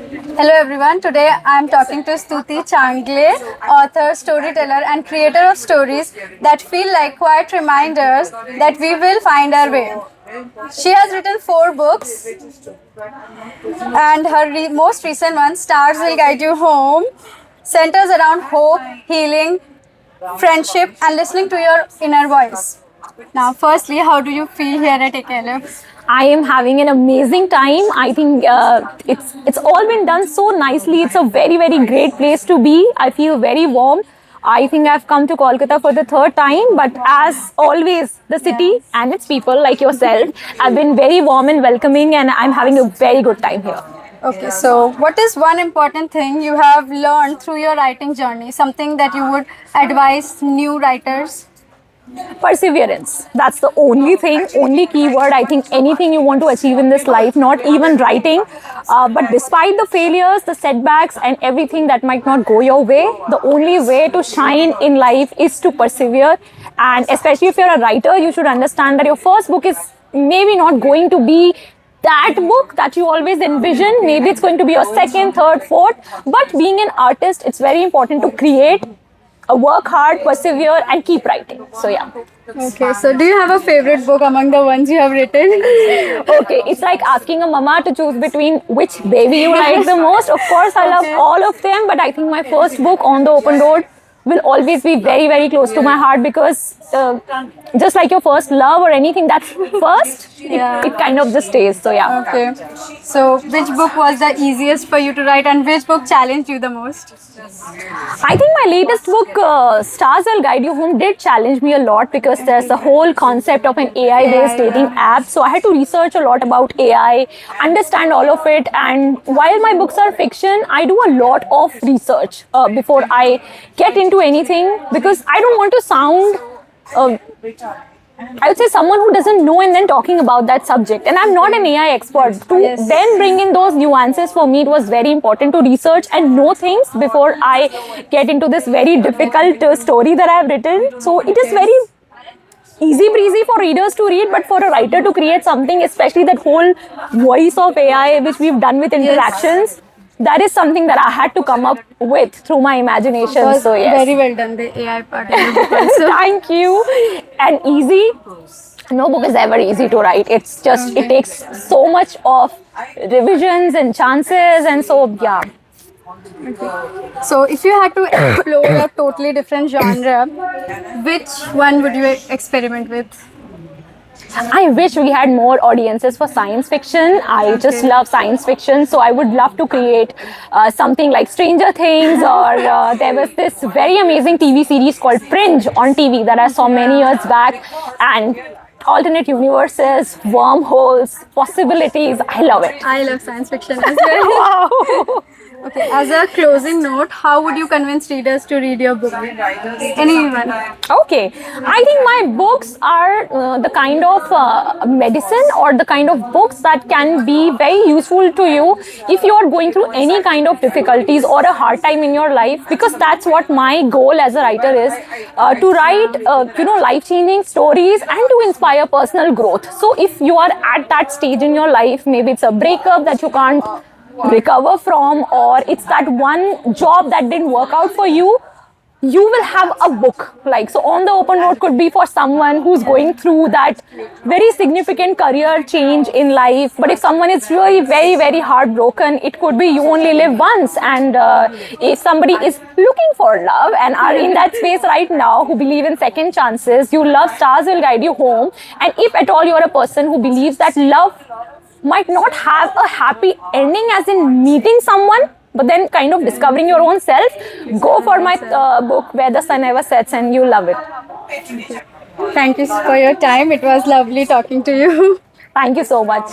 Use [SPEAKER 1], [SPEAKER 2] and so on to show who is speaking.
[SPEAKER 1] Hello everyone. Today I am talking to Stuti Changle, author, storyteller, and creator of stories that feel like quiet reminders that we will find our way. She has written 4 books, and her most recent one, Stars Will Guide You Home, centers around hope, healing, friendship, and listening to your inner voice. Now, firstly, how do you feel here at AKLF?
[SPEAKER 2] I am having an amazing time. I think it's all been done so nicely. It's a very great place to be. I feel very warm. I think I've come to Kolkata for the 3rd time, but as always, the city and its people like yourself have been very warm and welcoming, and I'm having a very good time here.
[SPEAKER 1] Okay, so what is one important thing you have learned through your writing journey? Something that you would advise new writers?
[SPEAKER 2] Perseverance. That's the only thing, only keyword. I think anything you want to achieve in this life, not even writing, but despite the failures, the setbacks, and everything that might not go your way, the only way to shine in life is to persevere. And especially if you're a writer, you should understand that your first book is maybe not going to be that book that you always envision. Maybe it's going to be your 2nd, 3rd, 4th. But being an artist, it's very important to create, work hard, persevere, and keep writing. So yeah.
[SPEAKER 1] Okay, so do you have a favorite book among the ones you have written?
[SPEAKER 2] Okay, it's like asking a mama to choose between which baby you like the most. Of course, I love all of them, but I think my first book, On the Open Road, will always be very close to my heart because just like your first love or anything that's first, it kind of just stays. So yeah.
[SPEAKER 1] Okay, so which book was the easiest for you to write and which book challenged you the most?
[SPEAKER 2] I think my latest book, Stars Will Guide You Home, did challenge me a lot because there's a whole concept of an AI-based dating app. So I had to research a lot about AI, understand all of it. And while my books are fiction, I do a lot of research before I get into anything because I don't want to sound I would say someone who doesn't know and then talking about that subject. And I'm not an AI expert. To then bring in those nuances, for me, it was very important to research and know things before I get into this very difficult story that I've written. So it is very easy breezy for readers to read, but for a writer to create something, especially that whole voice of AI, which we've done with interactions, that is something that I had to come up with through my imagination. So yes.
[SPEAKER 1] Very well done, the AI part of the book also.
[SPEAKER 2] Thank you. And easy. No book is ever easy to write. It's just, it takes so much of revisions and chances, and so yeah.
[SPEAKER 1] So if you had to explore a totally different genre, which one would you experiment with?
[SPEAKER 2] I wish we had more audiences for science fiction. I just love science fiction, so I would love to create something like Stranger Things, or there was this very amazing TV series called Fringe on TV that I saw many years back, and alternate universes, wormholes, possibilities. I love it.
[SPEAKER 1] I love science fiction as well.
[SPEAKER 2] Wow.
[SPEAKER 1] Okay, as a closing note, how would you convince readers to read your book? Anyone?
[SPEAKER 2] Okay, I think my books are the kind of medicine or the kind of books that can be very useful to you if you are going through any kind of difficulties or a hard time in your life, because that's what my goal as a writer is, to write life-changing stories and to inspire personal growth. So if you are at that stage in your life, maybe it's a breakup that you can't recover from, or it's that one job that didn't work out for you, you will have a book. Like, so On the Open Road could be for someone who's going through that very significant career change in life. But if someone is really very heartbroken, it could be You Only Live Once. And if somebody is looking for love and are in that space right now, who believe in second chances, you love Stars Will Guide You Home. And if at all you're a person who believes that love might not have a happy ending, as in meeting someone, but then kind of discovering your own self, go for my book Where the Sun Never Sets, and you'll love it.
[SPEAKER 1] Thank you for your time. It was lovely talking to you.
[SPEAKER 2] Thank you so much.